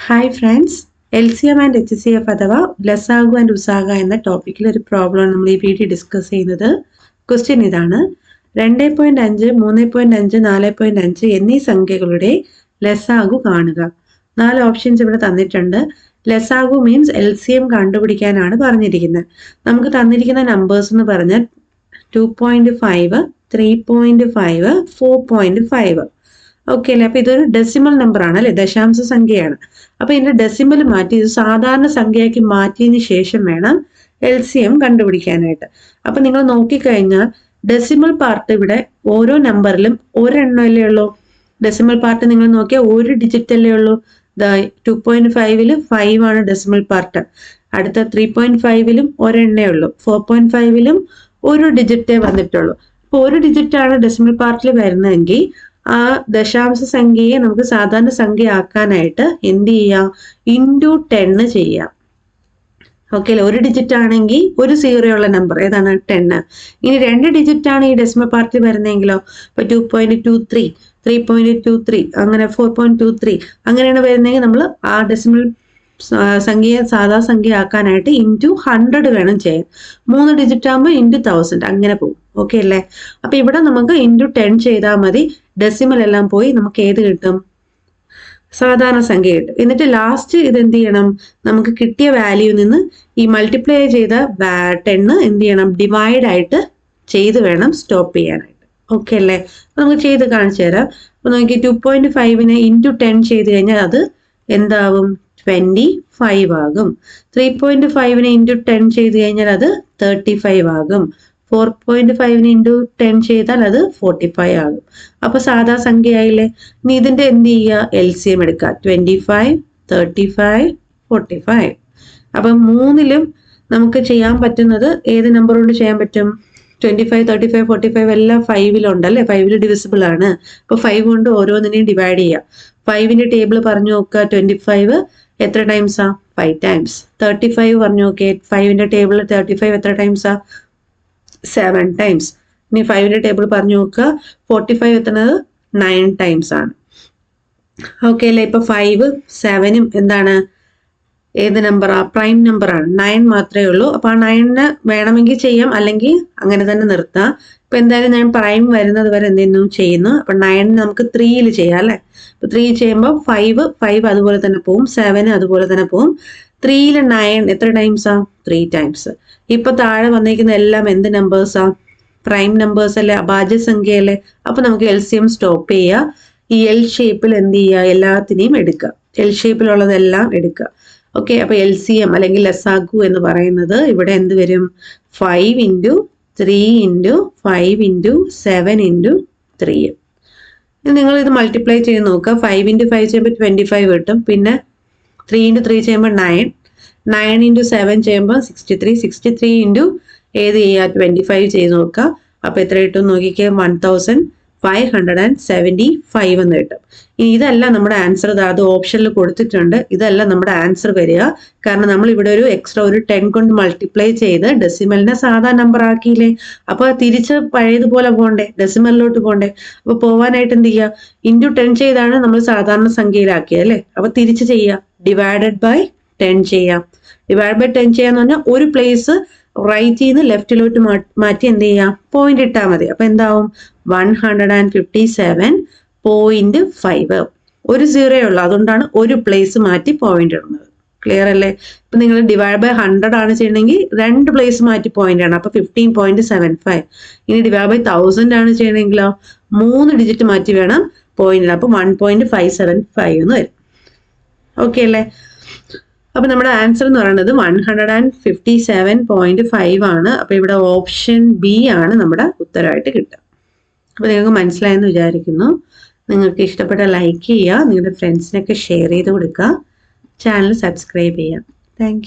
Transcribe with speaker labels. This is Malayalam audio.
Speaker 1: Hi friends, LCM and HCF അഥവാ ലസാഗു ആൻഡ് ഉസാഗ എന്ന ടോപ്പിക്കിൽ ഒരു പ്രോബ്ലമാണ് നമ്മൾ ഈ വീഡിയോ ഡിസ്കസ് ചെയ്യുന്നത്. ക്വസ്റ്റ്യൻ ഇതാണ്: 2.5, 3.5, 4.5 എന്നീ സംഖ്യകളുടെ ലസാഗു കാണുക. 4 ഓപ്ഷൻസ് ഇവിടെ തന്നിട്ടുണ്ട്. ലസാഗു മീൻസ് LCM കണ്ടുപിടിക്കാനാണ് പറഞ്ഞിരിക്കുന്നത്. നമുക്ക് തന്നിരിക്കുന്ന നമ്പേഴ്സ് എന്ന് പറഞ്ഞാൽ 2.5, 3.5, 4.5. ഓക്കെ അല്ലേ? അപ്പൊ ഇതൊരു ഡെസിമൽ നമ്പർ ആണ് അല്ലെ, ദശാംശ സംഖ്യയാണ്. അപ്പൊ ഇതിന്റെ ഡെസിമൽ മാറ്റി ഇത് സാധാരണ സംഖ്യയാക്കി മാറ്റിയതിന് ശേഷം വേണം LCM കണ്ടുപിടിക്കാനായിട്ട്. അപ്പൊ നിങ്ങൾ നോക്കിക്കഴിഞ്ഞാൽ ഡെസിമൽ പാർട്ട് ഇവിടെ ഓരോ നമ്പറിലും ഒരെണ്ണമല്ലേ ഉള്ളൂ. ഡെസിമൽ പാർട്ട് നിങ്ങൾ നോക്കിയാൽ ഒരു ഡിജിറ്റ് അല്ലേ ഉള്ളൂ. 2.5 5 ആണ് ഡെസിമൽ പാർട്ട്. അടുത്ത 3.5 ഒരെണ്ണേ ഉള്ളൂ. 4.5 ഒരു ഡിജിറ്റേ വന്നിട്ടുള്ളൂ. അപ്പൊ ഒരു ഡിജിറ്റ് ആണ് ഡെസിമൽ പാർട്ടിൽ വരുന്നതെങ്കിൽ ആ ദശാംശ സംഖ്യയെ നമുക്ക് സാധാരണ സംഖ്യ ആക്കാനായിട്ട് എന്ത് ചെയ്യാം? ഇൻറ്റു 10 ചെയ്യാം. ഓക്കെ അല്ലേ? ഒരു ഡിജിറ്റ് ആണെങ്കിൽ ഒരു 0 ഉള്ള നമ്പർ ഏതാണ്? 10. ഇനി 2 ഡിജിറ്റ് ആണ് ഈ ഡെസിമൽ പാർട്ടിൽ വരുന്നതെങ്കിലോ? ഇപ്പൊ 2.23, 3.23, അങ്ങനെ 4.23 അങ്ങനെയാണ് വരുന്നതെങ്കിൽ നമ്മൾ ആ ഡെസിമൽ സംഖ്യയെ സാധാ സംഖ്യ ആക്കാനായിട്ട് ഇൻറ്റു 100 വേണം ചെയ്യാൻ. 3 ഡിജിറ്റ് ആകുമ്പോൾ ഇൻറ്റു 1000 അങ്ങനെ പോകും. ഓക്കെ അല്ലേ? അപ്പൊ ഇവിടെ നമുക്ക് ഇൻറ്റു 10 ചെയ്താൽ മതി. ഡെസിമൽ എല്ലാം പോയി നമുക്ക് ഏത് കിട്ടും? സാധാരണ സംഖ്യ കിട്ടും. എന്നിട്ട് ലാസ്റ്റ് ഇത് എന്ത് ചെയ്യണം? നമുക്ക് കിട്ടിയ വാല്യൂ നിന്ന് ഈ മൾട്ടിപ്ലൈ ചെയ്ത 10 എന്ത് ചെയ്യണം? ഡിവൈഡ് ആയിട്ട് ചെയ്ത് വേണം സ്റ്റോപ്പ് ചെയ്യാനായിട്ട്. ഓക്കെ അല്ലേ? നമുക്ക് ചെയ്ത് കാണിച്ചു തരാം. അപ്പൊ നോക്കി 2.5 ഇൻറ്റു 10 ചെയ്ത് കഴിഞ്ഞാൽ അത് എന്താവും? 25 ആകും. 3.5 ഇൻറ്റു 10 ചെയ്ത് കഴിഞ്ഞാൽ അത് 35 ആകും. 4.5 ഇൻറ്റു 10 ചെയ്താൽ അത് 45 ആകും. അപ്പൊ സാധാ സംഖ്യ ആയില്ലേ? ഇനി ഇതിന്റെ എന്ത് ചെയ്യുക? LCM എടുക്കുക. 25, 35, 45. അപ്പൊ മൂന്നിലും നമുക്ക് ചെയ്യാൻ പറ്റുന്നത് ഏത് നമ്പർ കൊണ്ട് ചെയ്യാൻ പറ്റും? 25, 35, 45 എല്ലാം 5 5 ഡിവിസിബിൾ ആണ്. അപ്പൊ 5 കൊണ്ട് ഓരോന്നിനെയും ഡിവൈഡ് ചെയ്യാം. 5ന്റെ ടേബിൾ പറഞ്ഞു നോക്കുക. 25 എത്ര ടൈംസാ? 5 ടൈംസ്. 35 പറഞ്ഞു നോക്കിയേ. 5ന്റെ ടേബിൾ 35 എത്ര ടൈംസാ? 7 ടൈംസ്. ഇനി 5ന്റെ ടേബിൾ പറഞ്ഞു നോക്കുക. 45 എത്തുന്നത് 9 ടൈംസ് ആണ്. ഓക്കെ അല്ലേ? ഇപ്പൊ 5, 7 എന്താണ്? ഏത് നമ്പറാ? പ്രൈം നമ്പറാണ്. 9 മാത്രമേ ഉള്ളൂ. അപ്പൊ ആ 9 വേണമെങ്കിൽ ചെയ്യാം, അല്ലെങ്കിൽ അങ്ങനെ തന്നെ നിർത്താം. ഇപ്പൊ എന്തായാലും ഞാൻ പ്രൈം വരുന്നത് വരെ എന്തെങ്കിലും ചെയ്യുന്നു. അപ്പൊ 9 നമുക്ക് 3 ചെയ്യാം അല്ലെ? അപ്പൊ 3 ചെയ്യുമ്പോൾ 5 അതുപോലെ തന്നെ പോവും. 7 അതുപോലെ തന്നെ പോവും. 3 9 എത്ര ടൈംസാ? 3 ടൈംസ്. ഇപ്പൊ താഴെ വന്നിരിക്കുന്ന എല്ലാം എന്ത് നമ്പേഴ്സാ? പ്രൈം നമ്പേഴ്സ് അല്ലെ? അഭാജ്യ സംഖ്യ അല്ലേ? അപ്പൊ നമുക്ക് LCM സ്റ്റോപ്പ് ചെയ്യുക. ഈ L ഷേപ്പിൽ എന്ത് ചെയ്യുക? എല്ലാത്തിനെയും എടുക്കുക. L ഷേപ്പിലുള്ളതെല്ലാം എടുക്കുക. ഓക്കെ. അപ്പൊ LCM അല്ലെങ്കിൽ ലസാഗു എന്ന് പറയുന്നത് ഇവിടെ എന്ത് വരും? 5 ഇൻറ്റു 3 ഇൻറ്റു 5 ഇൻറ്റു 7 ഇൻറ്റു 3. നിങ്ങൾ ഇത് മൾട്ടിപ്ലൈ ചെയ്ത് നോക്കുക. 5 ഇൻറ്റു 5 ചെയ്യുമ്പോൾ 25 കിട്ടും. പിന്നെ 3 ഇൻറ്റു 3 ചെയ്യുമ്പോൾ 9, 9 ഇൻറ്റു 7 ചെയ്യുമ്പോൾ 63, 63 ഇൻറ്റു ഏത് ചെയ്യുക? 25 ചെയ്ത് നോക്കുക. അപ്പൊ എത്ര കിട്ടും നോക്കിക്കേ? 1575 എന്ന് കിട്ടും. ഇനി ഇതല്ല നമ്മുടെ ആൻസർ. അത് ഓപ്ഷനിൽ കൊടുത്തിട്ടുണ്ട്. ഇതല്ല നമ്മുടെ ആൻസർ വരിക. കാരണം നമ്മൾ ഇവിടെ ഒരു എക്സ്ട്രാ ഒരു 10 കൊണ്ട് മൾട്ടിപ്ലൈ ചെയ്ത് ഡെസിമലിനെ സാധാ നമ്പർ ആക്കിയില്ലേ? അപ്പൊ തിരിച്ച് പഴയതുപോലെ പോകണ്ടേ? ഡെസിമലിലോട്ട് പോകണ്ടേ? അപ്പൊ പോവാനായിട്ട് എന്ത് ചെയ്യുക? ഇൻറ്റു 10 ചെയ്താണ് നമ്മൾ സാധാരണ സംഖ്യയിലാക്കിയത് അല്ലേ? അപ്പൊ തിരിച്ച് ചെയ്യുക. ഡിവൈഡഡ് ബൈ 10 ചെയ്യാം. ഡിവൈഡ് ബൈ 10 ചെയ്യാന്ന് പറഞ്ഞാൽ ഒരു പ്ലേസ് റൈറ്റിൽ നിന്ന് ലെഫ്റ്റിലോട്ട് മാറ്റി എന്ത് ചെയ്യാം? പോയിന്റ് ഇട്ടാൽ മതി. അപ്പൊ എന്താവും? 157.5. ഒരു 0 ഉള്ളു. അതുകൊണ്ടാണ് ഒരു പ്ലേസ് മാറ്റി പോയിന്റ് ഇടുന്നത്. ക്ലിയർ അല്ലേ? ഇപ്പൊ നിങ്ങൾ ഡിവൈഡ് ബൈ 100 ആണ് ചെയ്യണമെങ്കിൽ 2 പ്ലേസ് മാറ്റി പോയിന്റ് ആണ്. അപ്പൊ 15.75. ഇനി ഡിവൈഡ് ബൈ 1000 ആണ് ചെയ്യണമെങ്കിലോ 3 ഡിജിറ്റ് മാറ്റി വേണം പോയിന്റ് ഇടാൻ. അപ്പൊ 1.575 എന്ന് വരും. ഓക്കെ അല്ലേ? അപ്പൊ നമ്മുടെ ആൻസർ എന്ന് പറയുന്നത് 157.5 ആണ്. അപ്പൊ ഇവിടെ ഓപ്ഷൻ ബി ആണ് നമ്മുടെ ഉത്തരമായിട്ട് കിട്ടുക. അപ്പൊ നിങ്ങൾക്ക് മനസ്സിലായെന്ന് വിചാരിക്കുന്നു. നിങ്ങൾക്ക് ഇഷ്ടപ്പെട്ട ലൈക്ക് ചെയ്യുക, നിങ്ങളുടെ ഫ്രണ്ട്സിനൊക്കെ ഷെയർ ചെയ്ത് കൊടുക്കുക, ചാനൽ സബ്സ്ക്രൈബ് ചെയ്യാം. താങ്ക്